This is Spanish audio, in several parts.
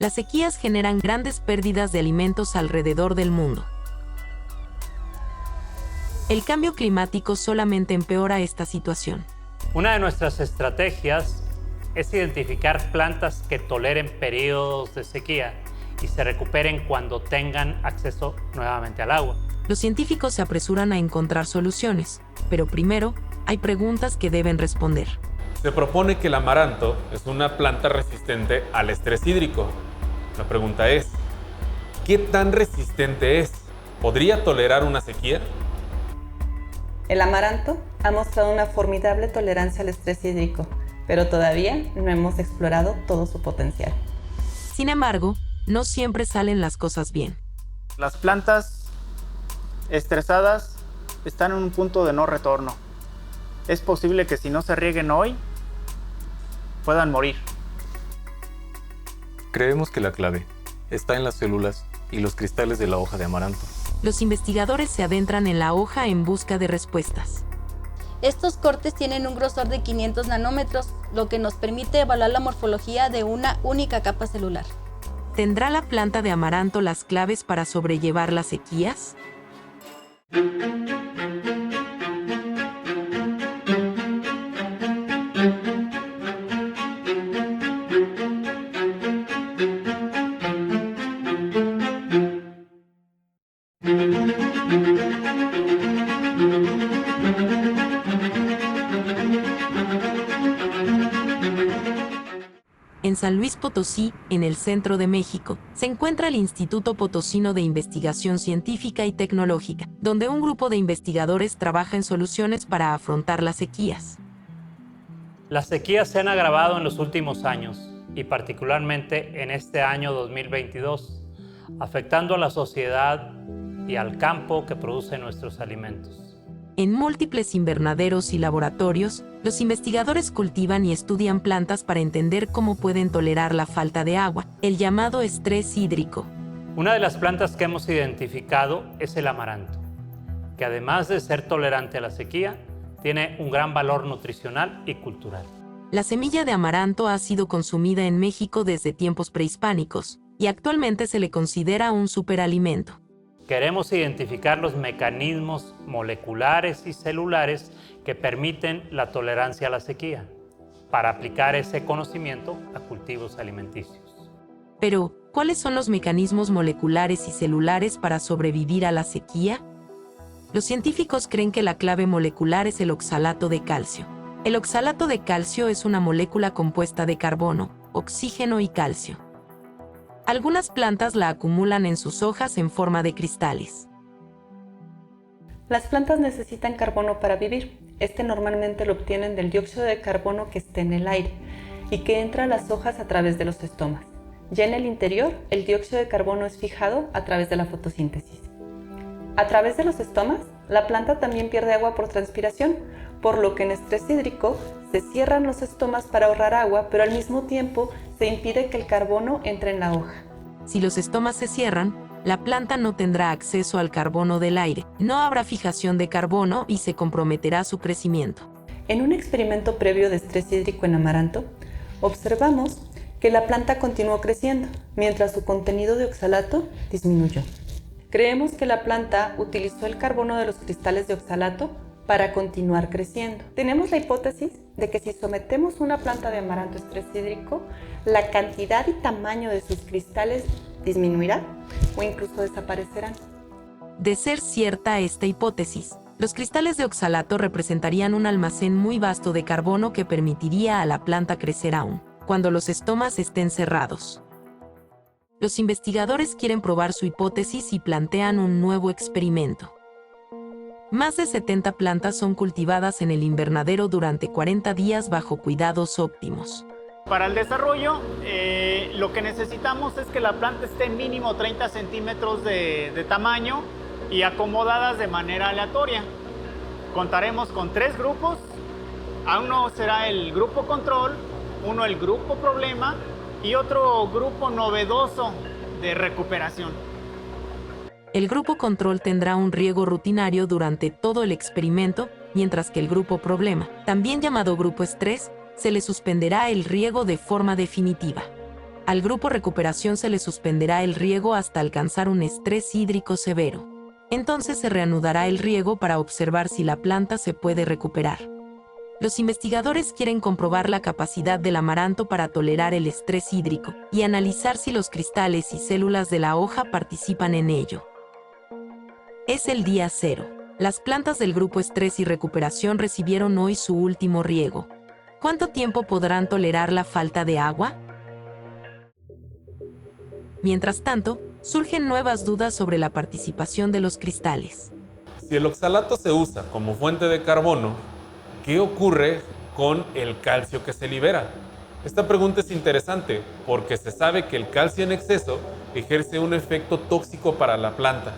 Las sequías generan grandes pérdidas de alimentos alrededor del mundo. El cambio climático solamente empeora esta situación. Una de nuestras estrategias es identificar plantas que toleren periodos de sequía y se recuperen cuando tengan acceso nuevamente al agua. Los científicos se apresuran a encontrar soluciones, pero primero hay preguntas que deben responder. Se propone que el amaranto es una planta resistente al estrés hídrico. La pregunta es, ¿qué tan resistente es? ¿Podría tolerar una sequía? El amaranto ha mostrado una formidable tolerancia al estrés hídrico, pero todavía no hemos explorado todo su potencial. Sin embargo, no siempre salen las cosas bien. Las plantas estresadas están en un punto de no retorno. Es posible que si no se rieguen hoy, puedan morir. Creemos que la clave está en las células y los cristales de la hoja de amaranto. Los investigadores se adentran en la hoja en busca de respuestas. Estos cortes tienen un grosor de 500 nanómetros, lo que nos permite evaluar la morfología de una única capa celular. ¿Tendrá la planta de amaranto las claves para sobrellevar las sequías? En San Luis Potosí, en el centro de México, se encuentra el Instituto Potosino de Investigación Científica y Tecnológica, donde un grupo de investigadores trabaja en soluciones para afrontar las sequías. Las sequías se han agravado en los últimos años y particularmente en este año 2022, afectando a la sociedad y al campo que produce nuestros alimentos. En múltiples invernaderos y laboratorios, los investigadores cultivan y estudian plantas para entender cómo pueden tolerar la falta de agua, el llamado estrés hídrico. Una de las plantas que hemos identificado es el amaranto, que además de ser tolerante a la sequía, tiene un gran valor nutricional y cultural. La semilla de amaranto ha sido consumida en México desde tiempos prehispánicos y actualmente se le considera un superalimento. Queremos identificar los mecanismos moleculares y celulares que permiten la tolerancia a la sequía, para aplicar ese conocimiento a cultivos alimenticios. Pero, ¿cuáles son los mecanismos moleculares y celulares para sobrevivir a la sequía? Los científicos creen que la clave molecular es el oxalato de calcio. El oxalato de calcio es una molécula compuesta de carbono, oxígeno y calcio. Algunas plantas la acumulan en sus hojas en forma de cristales. Las plantas necesitan carbono para vivir. Este normalmente lo obtienen del dióxido de carbono que está en el aire y que entra a las hojas a través de los estomas. Ya en el interior, el dióxido de carbono es fijado a través de la fotosíntesis. A través de los estomas, la planta también pierde agua por transpiración, por lo que en estrés hídrico se cierran los estomas para ahorrar agua, pero al mismo tiempo se impide que el carbono entre en la hoja. Si los estomas se cierran, la planta no tendrá acceso al carbono del aire, no habrá fijación de carbono y se comprometerá su crecimiento. En un experimento previo de estrés hídrico en amaranto, observamos que la planta continuó creciendo, mientras su contenido de oxalato disminuyó. Creemos que la planta utilizó el carbono de los cristales de oxalato para continuar creciendo. Tenemos la hipótesis de que si sometemos una planta de amaranto a estrés hídrico, la cantidad y tamaño de sus cristales disminuirá o incluso desaparecerán. De ser cierta esta hipótesis, los cristales de oxalato representarían un almacén muy vasto de carbono que permitiría a la planta crecer aún, cuando los estomas estén cerrados. Los investigadores quieren probar su hipótesis y plantean un nuevo experimento. Más de 70 plantas son cultivadas en el invernadero durante 40 días bajo cuidados óptimos. Para el desarrollo, lo que necesitamos es que la planta esté mínimo 30 centímetros de tamaño y acomodadas de manera aleatoria. Contaremos con 3 grupos. Uno será el grupo control, uno el grupo problema y otro grupo novedoso de recuperación. El grupo control tendrá un riego rutinario durante todo el experimento, mientras que el grupo problema, también llamado grupo estrés, se le suspenderá el riego de forma definitiva. Al grupo recuperación se le suspenderá el riego hasta alcanzar un estrés hídrico severo. Entonces se reanudará el riego para observar si la planta se puede recuperar. Los investigadores quieren comprobar la capacidad del amaranto para tolerar el estrés hídrico y analizar si los cristales y células de la hoja participan en ello. Es el día 0. Las plantas del grupo estrés y recuperación recibieron hoy su último riego. ¿Cuánto tiempo podrán tolerar la falta de agua? Mientras tanto, surgen nuevas dudas sobre la participación de los cristales. Si el oxalato se usa como fuente de carbono, ¿qué ocurre con el calcio que se libera? Esta pregunta es interesante porque se sabe que el calcio en exceso ejerce un efecto tóxico para la planta.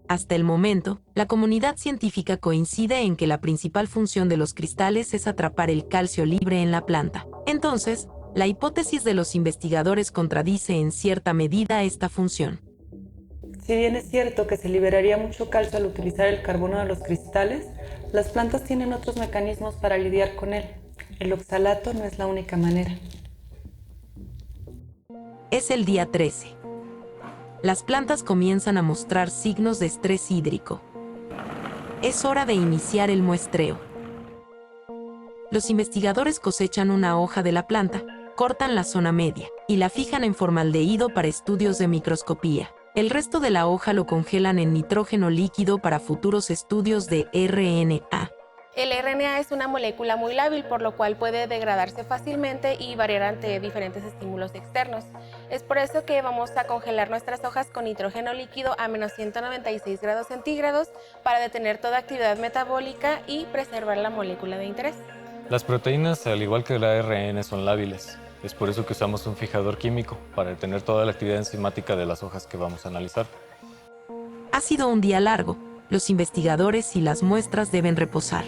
Hasta el momento, la comunidad científica coincide en que la principal función de los cristales es atrapar el calcio libre en la planta. Entonces, la hipótesis de los investigadores contradice en cierta medida esta función. Si bien es cierto que se liberaría mucho calcio al utilizar el carbono de los cristales, las plantas tienen otros mecanismos para lidiar con él. El oxalato no es la única manera. Es el día 13. Las plantas comienzan a mostrar signos de estrés hídrico. Es hora de iniciar el muestreo. Los investigadores cosechan una hoja de la planta, cortan la zona media y la fijan en formaldehído para estudios de microscopía. El resto de la hoja lo congelan en nitrógeno líquido para futuros estudios de RNA. El RNA es una molécula muy lábil, por lo cual puede degradarse fácilmente y variar ante diferentes estímulos externos. Es por eso que vamos a congelar nuestras hojas con nitrógeno líquido a menos 196 grados centígrados para detener toda actividad metabólica y preservar la molécula de interés. Las proteínas, al igual que el ARN, son lábiles. Es por eso que usamos un fijador químico para detener toda la actividad enzimática de las hojas que vamos a analizar. Ha sido un día largo. Los investigadores y las muestras deben reposar.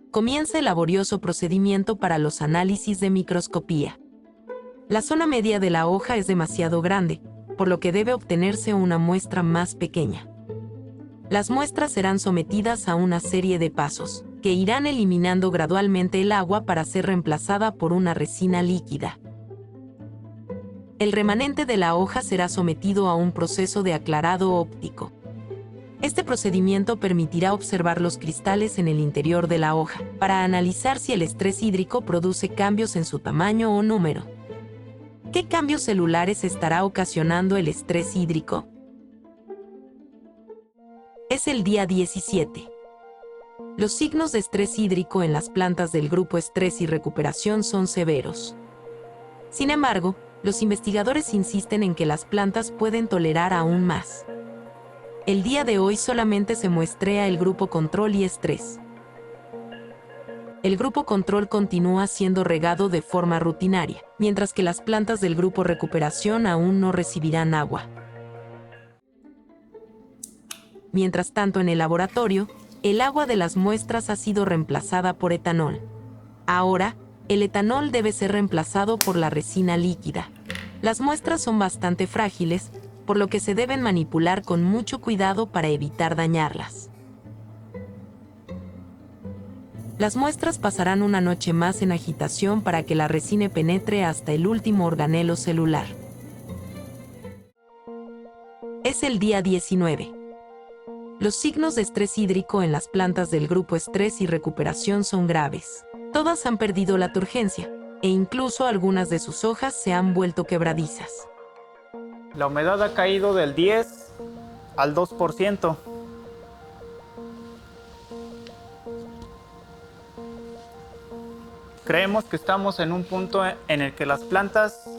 Comienza el laborioso procedimiento para los análisis de microscopía. La zona media de la hoja es demasiado grande, por lo que debe obtenerse una muestra más pequeña. Las muestras serán sometidas a una serie de pasos, que irán eliminando gradualmente el agua para ser reemplazada por una resina líquida. El remanente de la hoja será sometido a un proceso de aclarado óptico. Este procedimiento permitirá observar los cristales en el interior de la hoja, para analizar si el estrés hídrico produce cambios en su tamaño o número. ¿Qué cambios celulares estará ocasionando el estrés hídrico? Es el día 17. Los signos de estrés hídrico en las plantas del grupo estrés y recuperación son severos. Sin embargo, los investigadores insisten en que las plantas pueden tolerar aún más. El día de hoy solamente se muestrea el grupo control y estrés. El grupo control continúa siendo regado de forma rutinaria, mientras que las plantas del grupo recuperación aún no recibirán agua. Mientras tanto, en el laboratorio, el agua de las muestras ha sido reemplazada por etanol. Ahora, el etanol debe ser reemplazado por la resina líquida. Las muestras son bastante frágiles, por lo que se deben manipular con mucho cuidado para evitar dañarlas. Las muestras pasarán una noche más en agitación para que la resina penetre hasta el último organelo celular. Es el día 19. Los signos de estrés hídrico en las plantas del grupo estrés y recuperación son graves. Todas han perdido la turgencia, e incluso algunas de sus hojas se han vuelto quebradizas. La humedad ha caído del 10 al 2%. Creemos que estamos en un punto en el que las plantas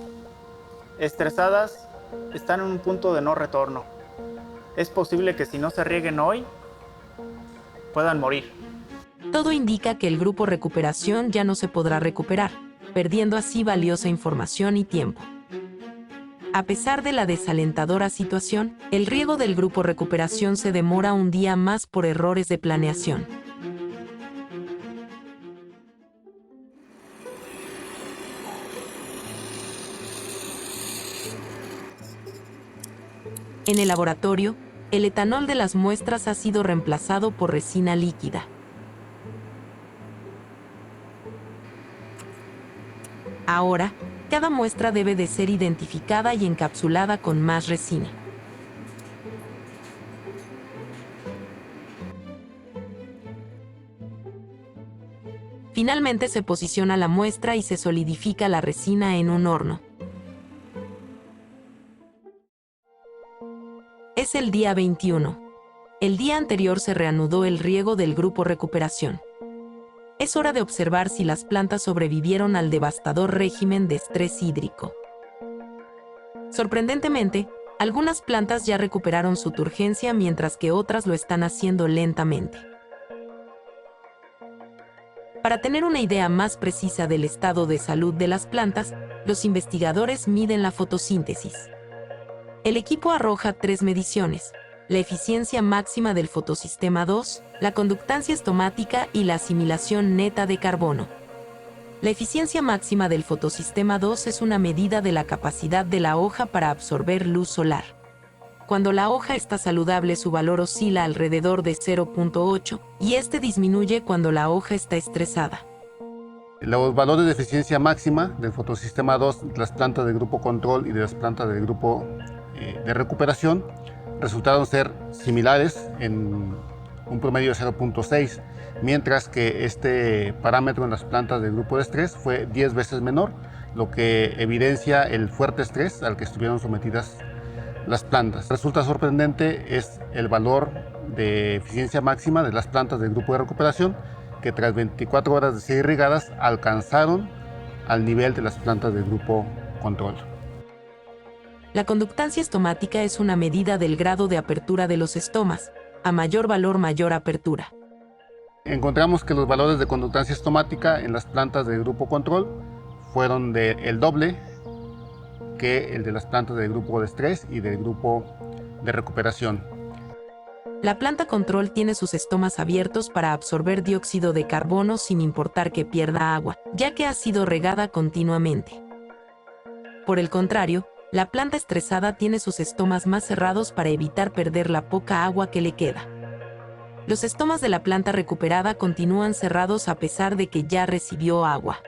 estresadas están en un punto de no retorno. Es posible que si no se rieguen hoy, puedan morir. Todo indica que el grupo recuperación ya no se podrá recuperar, perdiendo así valiosa información y tiempo. A pesar de la desalentadora situación, el riego del grupo recuperación se demora un día más por errores de planeación. En el laboratorio, el etanol de las muestras ha sido reemplazado por resina líquida. Ahora, cada muestra debe de ser identificada y encapsulada con más resina. Finalmente se posiciona la muestra y se solidifica la resina en un horno. Es el día 21. El día anterior se reanudó el riego del grupo recuperación. Es hora de observar si las plantas sobrevivieron al devastador régimen de estrés hídrico. Sorprendentemente, algunas plantas ya recuperaron su turgencia mientras que otras lo están haciendo lentamente. Para tener una idea más precisa del estado de salud de las plantas, los investigadores miden la fotosíntesis. El equipo arroja 3 mediciones: la eficiencia máxima del fotosistema 2, la conductancia estomática y la asimilación neta de carbono. La eficiencia máxima del fotosistema 2 es una medida de la capacidad de la hoja para absorber luz solar. Cuando la hoja está saludable, su valor oscila alrededor de 0.8 y este disminuye cuando la hoja está estresada. Los valores de eficiencia máxima del fotosistema 2 de las plantas del grupo control y de las plantas del grupo de recuperación resultaron ser similares en un promedio de 0.6, mientras que este parámetro en las plantas del grupo de estrés fue 10 veces menor, lo que evidencia el fuerte estrés al que estuvieron sometidas las plantas. Resulta sorprendente es el valor de eficiencia máxima de las plantas del grupo de recuperación, que tras 24 horas de ser irrigadas alcanzaron al nivel de las plantas del grupo control. La conductancia estomática es una medida del grado de apertura de los estomas. A mayor valor, mayor apertura. Encontramos que los valores de conductancia estomática en las plantas del grupo control fueron el doble que el de las plantas del grupo de estrés y del grupo de recuperación. La planta control tiene sus estomas abiertos para absorber dióxido de carbono sin importar que pierda agua, ya que ha sido regada continuamente. Por el contrario, la planta estresada tiene sus estomas más cerrados para evitar perder la poca agua que le queda. Los estomas de la planta recuperada continúan cerrados a pesar de que ya recibió agua.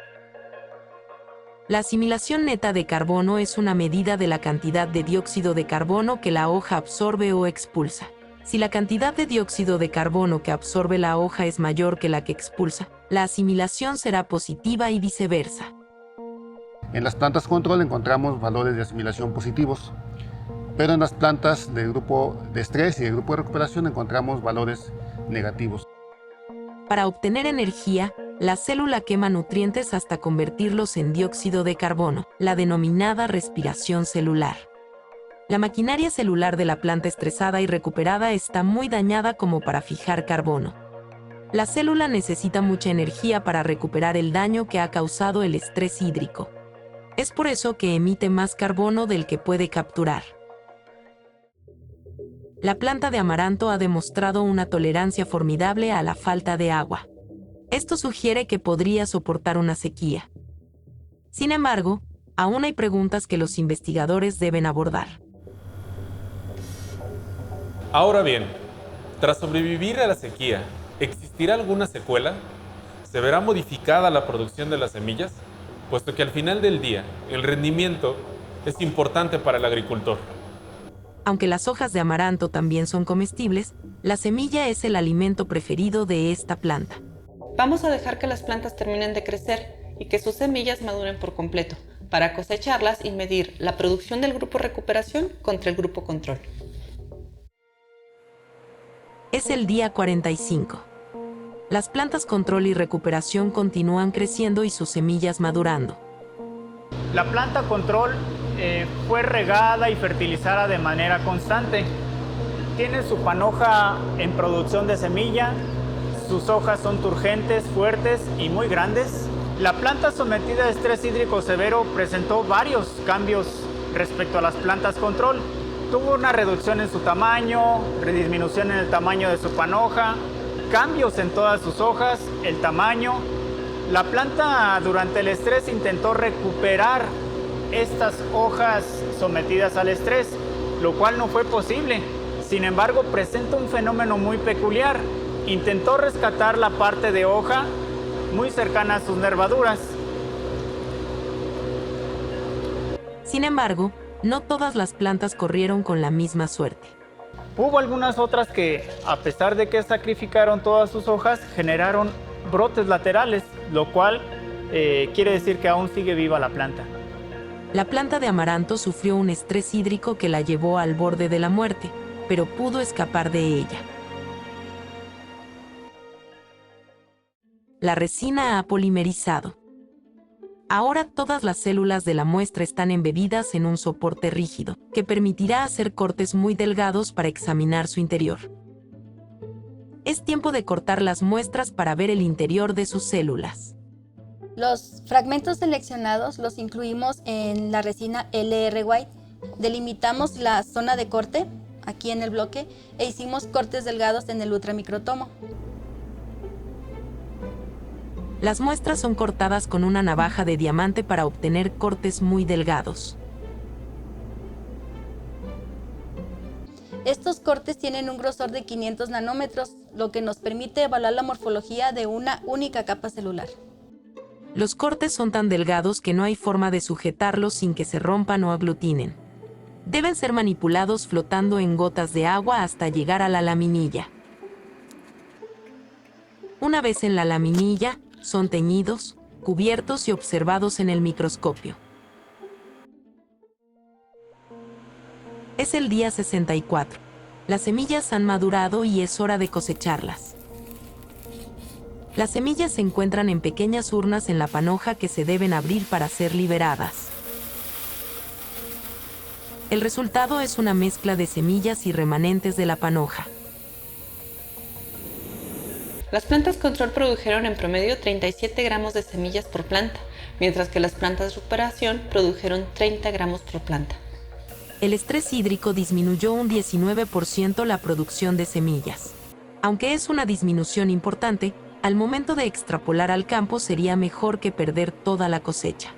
La asimilación neta de carbono es una medida de la cantidad de dióxido de carbono que la hoja absorbe o expulsa. Si la cantidad de dióxido de carbono que absorbe la hoja es mayor que la que expulsa, la asimilación será positiva y viceversa. En las plantas control encontramos valores de asimilación positivos, pero en las plantas del grupo de estrés y del grupo de recuperación encontramos valores negativos. Para obtener energía, la célula quema nutrientes hasta convertirlos en dióxido de carbono, la denominada respiración celular. La maquinaria celular de la planta estresada y recuperada está muy dañada como para fijar carbono. La célula necesita mucha energía para recuperar el daño que ha causado el estrés hídrico. Es por eso que emite más carbono del que puede capturar. La planta de amaranto ha demostrado una tolerancia formidable a la falta de agua. Esto sugiere que podría soportar una sequía. Sin embargo, aún hay preguntas que los investigadores deben abordar. Ahora bien, tras sobrevivir a la sequía, ¿existirá alguna secuela? ¿Se verá modificada la producción de las semillas? Puesto que al final del día, el rendimiento es importante para el agricultor. Aunque las hojas de amaranto también son comestibles, la semilla es el alimento preferido de esta planta. Vamos a dejar que las plantas terminen de crecer y que sus semillas maduren por completo, para cosecharlas y medir la producción del grupo recuperación contra el grupo control. Es el día 45. Las plantas control y recuperación continúan creciendo y sus semillas madurando. La planta control fue regada y fertilizada de manera constante. Tiene su panoja en producción de semilla, sus hojas son turgentes, fuertes y muy grandes. La planta sometida a estrés hídrico severo presentó varios cambios respecto a las plantas control. Tuvo una reducción en su tamaño, disminución en el tamaño de su panoja, cambios en todas sus hojas, el tamaño. La planta durante el estrés intentó recuperar estas hojas sometidas al estrés, lo cual no fue posible. Sin embargo, presenta un fenómeno muy peculiar. Intentó rescatar la parte de hoja muy cercana a sus nervaduras. Sin embargo, no todas las plantas corrieron con la misma suerte. Hubo algunas otras que, a pesar de que sacrificaron todas sus hojas, generaron brotes laterales, lo cual quiere decir que aún sigue viva la planta. La planta de amaranto sufrió un estrés hídrico que la llevó al borde de la muerte, pero pudo escapar de ella. La resina ha polimerizado. Ahora todas las células de la muestra están embebidas en un soporte rígido, que permitirá hacer cortes muy delgados para examinar su interior. Es tiempo de cortar las muestras para ver el interior de sus células. Los fragmentos seleccionados los incluimos en la resina LR White. Delimitamos la zona de corte, aquí en el bloque, e hicimos cortes delgados en el ultramicrotomo. Las muestras son cortadas con una navaja de diamante para obtener cortes muy delgados. Estos cortes tienen un grosor de 500 nanómetros, lo que nos permite evaluar la morfología de una única capa celular. Los cortes son tan delgados que no hay forma de sujetarlos sin que se rompan o aglutinen. Deben ser manipulados flotando en gotas de agua hasta llegar a la laminilla. Una vez en la laminilla, son teñidos, cubiertos y observados en el microscopio. Es el día 64. Las semillas han madurado y es hora de cosecharlas. Las semillas se encuentran en pequeñas urnas en la panoja que se deben abrir para ser liberadas. El resultado es una mezcla de semillas y remanentes de la panoja. Las plantas control produjeron en promedio 37 gramos de semillas por planta, mientras que las plantas de recuperación produjeron 30 gramos por planta. El estrés hídrico disminuyó un 19% la producción de semillas. Aunque es una disminución importante, al momento de extrapolar al campo sería mejor que perder toda la cosecha.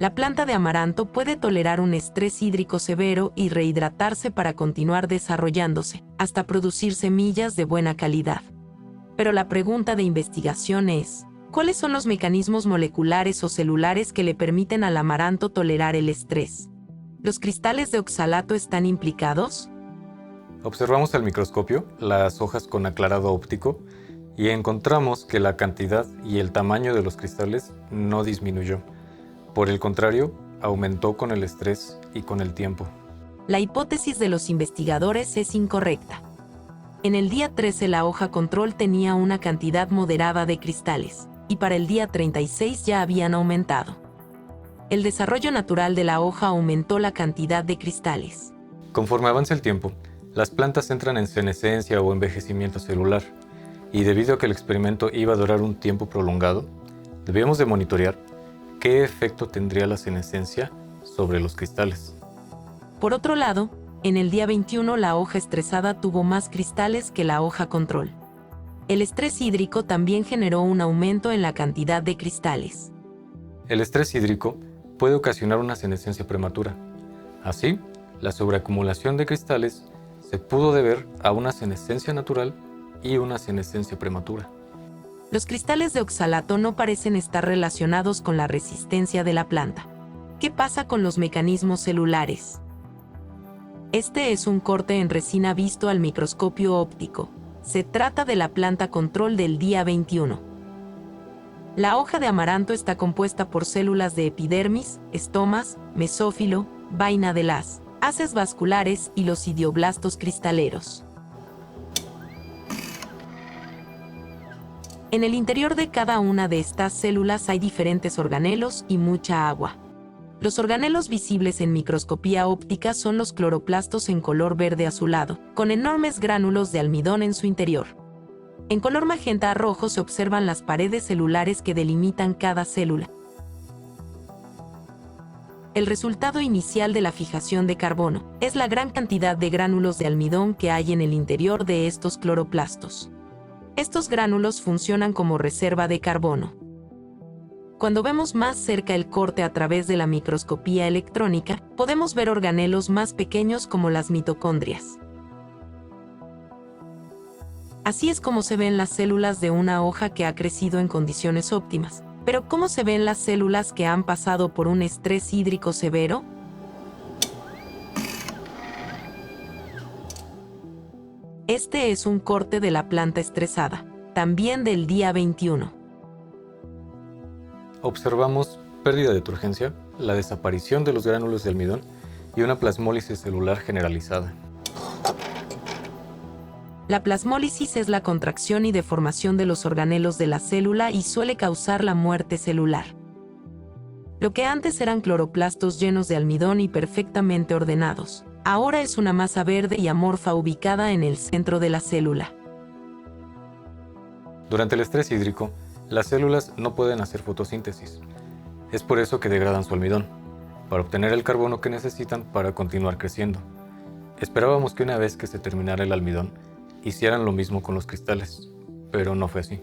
La planta de amaranto puede tolerar un estrés hídrico severo y rehidratarse para continuar desarrollándose, hasta producir semillas de buena calidad. Pero la pregunta de investigación es, ¿cuáles son los mecanismos moleculares o celulares que le permiten al amaranto tolerar el estrés? ¿Los cristales de oxalato están implicados? Observamos al microscopio las hojas con aclarado óptico y encontramos que la cantidad y el tamaño de los cristales no disminuyó. Por el contrario, aumentó con el estrés y con el tiempo. La hipótesis de los investigadores es incorrecta. En el día 13 la hoja control tenía una cantidad moderada de cristales, y para el día 36 ya habían aumentado. El desarrollo natural de la hoja aumentó la cantidad de cristales. Conforme avanza el tiempo, las plantas entran en senescencia o envejecimiento celular, y debido a que el experimento iba a durar un tiempo prolongado, debíamos de monitorear qué efecto tendría la senescencia sobre los cristales. Por otro lado, en el día 21 la hoja estresada tuvo más cristales que la hoja control. El estrés hídrico también generó un aumento en la cantidad de cristales. El estrés hídrico puede ocasionar una senescencia prematura. Así, la sobreacumulación de cristales se pudo deber a una senescencia natural y una senescencia prematura. Los cristales de oxalato no parecen estar relacionados con la resistencia de la planta. ¿Qué pasa con los mecanismos celulares? Este es un corte en resina visto al microscopio óptico. Se trata de la planta control del día 21. La hoja de amaranto está compuesta por células de epidermis, estomas, mesófilo, vaina de las, haces vasculares y los idioblastos cristaleros. En el interior de cada una de estas células hay diferentes organelos y mucha agua. Los organelos visibles en microscopía óptica son los cloroplastos en color verde azulado, con enormes gránulos de almidón en su interior. En color magenta a rojo se observan las paredes celulares que delimitan cada célula. El resultado inicial de la fijación de carbono es la gran cantidad de gránulos de almidón que hay en el interior de estos cloroplastos. Estos gránulos funcionan como reserva de carbono. Cuando vemos más cerca el corte a través de la microscopía electrónica, podemos ver organelos más pequeños como las mitocondrias. Así es como se ven las células de una hoja que ha crecido en condiciones óptimas, Pero ¿cómo se ven las células que han pasado por un estrés hídrico severo? Este es un corte de la planta estresada, también del día 21. Observamos pérdida de turgencia, la desaparición de los gránulos de almidón y una plasmólisis celular generalizada. La plasmólisis es la contracción y deformación de los organelos de la célula y suele causar la muerte celular. Lo que antes eran cloroplastos llenos de almidón y perfectamente ordenados, ahora es una masa verde y amorfa ubicada en el centro de la célula. Durante el estrés hídrico, las células no pueden hacer fotosíntesis. Es por eso que degradan su almidón, para obtener el carbono que necesitan para continuar creciendo. Esperábamos que una vez que se terminara el almidón, hicieran lo mismo con los cristales, pero no fue así.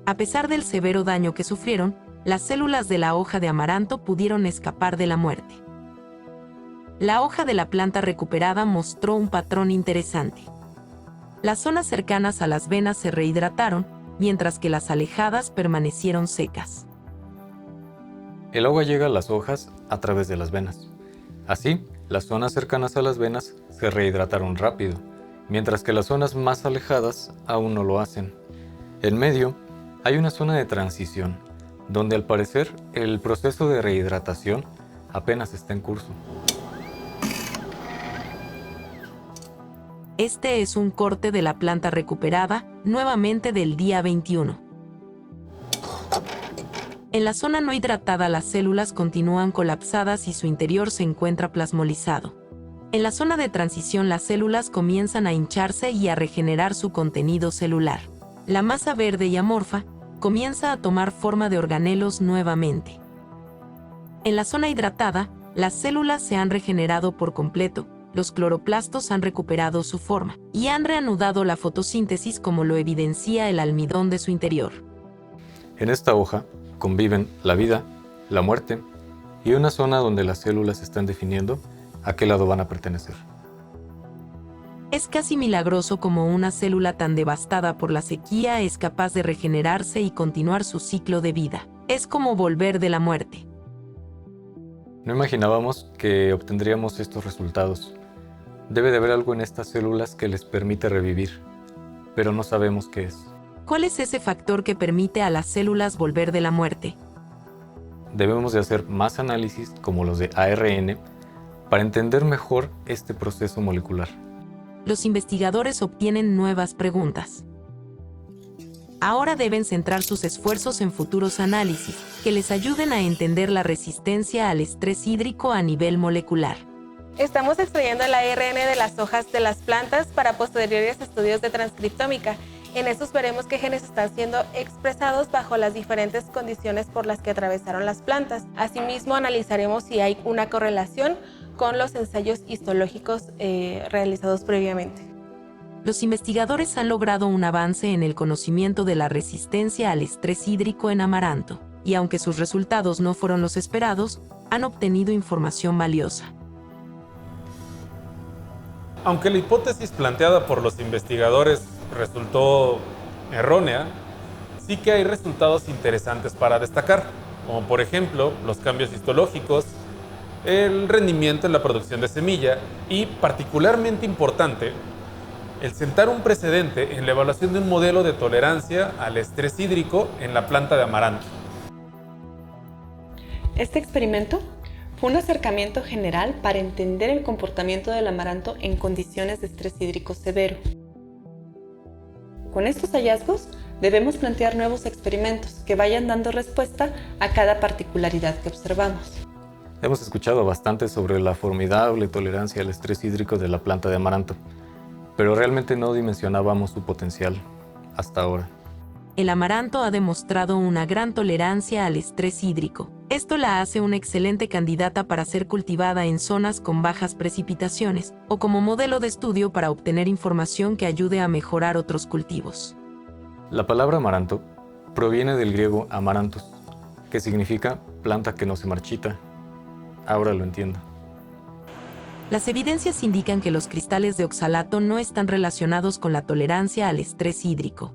A pesar del severo daño que sufrieron, las células de la hoja de amaranto pudieron escapar de la muerte. La hoja de la planta recuperada mostró un patrón interesante. Las zonas cercanas a las venas se rehidrataron, mientras que las alejadas permanecieron secas. El agua llega a las hojas a través de las venas. Así, las zonas cercanas a las venas se rehidrataron rápido, mientras que las zonas más alejadas aún no lo hacen. En medio, hay una zona de transición, donde al parecer el proceso de rehidratación apenas está en curso. Este es un corte de la planta recuperada, nuevamente del día 21. En la zona no hidratada las células continúan colapsadas y su interior se encuentra plasmolizado. En la zona de transición las células comienzan a hincharse y a regenerar su contenido celular. La masa verde y amorfa comienza a tomar forma de organelos nuevamente. En la zona hidratada, las células se han regenerado por completo, los cloroplastos han recuperado su forma y han reanudado la fotosíntesis como lo evidencia el almidón de su interior. En esta hoja conviven la vida, la muerte y una zona donde las células están definiendo a qué lado van a pertenecer. Es casi milagroso como una célula tan devastada por la sequía es capaz de regenerarse y continuar su ciclo de vida. Es como volver de la muerte. No imaginábamos que obtendríamos estos resultados. Debe de haber algo en estas células que les permite revivir, pero no sabemos qué es. ¿Cuál es ese factor que permite a las células volver de la muerte? Debemos de hacer más análisis como los de ARN para entender mejor este proceso molecular. Los investigadores obtienen nuevas preguntas. Ahora deben centrar sus esfuerzos en futuros análisis que les ayuden a entender la resistencia al estrés hídrico a nivel molecular. Estamos extrayendo el ARN de las hojas de las plantas para posteriores estudios de transcriptómica. En estos veremos qué genes están siendo expresados bajo las diferentes condiciones por las que atravesaron las plantas. Asimismo, analizaremos si hay una correlación con los ensayos histológicos realizados previamente. Los investigadores han logrado un avance en el conocimiento de la resistencia al estrés hídrico en amaranto, y aunque sus resultados no fueron los esperados, han obtenido información valiosa. Aunque la hipótesis planteada por los investigadores resultó errónea, sí que hay resultados interesantes para destacar, como por ejemplo los cambios histológicos, el rendimiento en la producción de semilla y, particularmente importante, el sentar un precedente en la evaluación de un modelo de tolerancia al estrés hídrico en la planta de amaranto. Este experimento fue un acercamiento general para entender el comportamiento del amaranto en condiciones de estrés hídrico severo. Con estos hallazgos, debemos plantear nuevos experimentos que vayan dando respuesta a cada particularidad que observamos. Hemos escuchado bastante sobre la formidable tolerancia al estrés hídrico de la planta de amaranto, pero realmente no dimensionábamos su potencial hasta ahora. El amaranto ha demostrado una gran tolerancia al estrés hídrico. Esto la hace una excelente candidata para ser cultivada en zonas con bajas precipitaciones o como modelo de estudio para obtener información que ayude a mejorar otros cultivos. La palabra amaranto proviene del griego amaranthus, que significa planta que no se marchita. Ahora lo entiendo. Las evidencias indican que los cristales de oxalato no están relacionados con la tolerancia al estrés hídrico.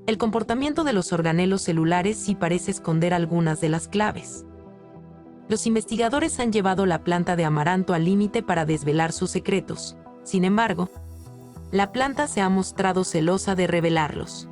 El comportamiento de los organelos celulares sí parece esconder algunas de las claves. Los investigadores han llevado la planta de amaranto al límite para desvelar sus secretos. Sin embargo, la planta se ha mostrado celosa de revelarlos.